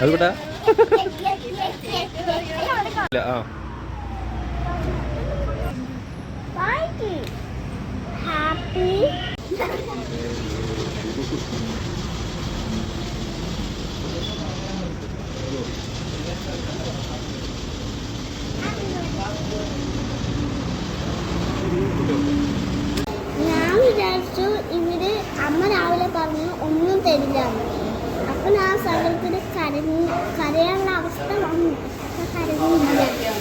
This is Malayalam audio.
അതുകൂട്ടാ ആ ഹാപ്പി ഞാൻ വിചാരിച്ചു ഇവര് അമ്മ രാവിലെ പറഞ്ഞു ഒന്നും തരില്ല. അപ്പൊ ഞാൻ സങ്കടത്തിന് കരയാനുള്ള അവസ്ഥ വന്നു. കരഞ്ഞില്ല.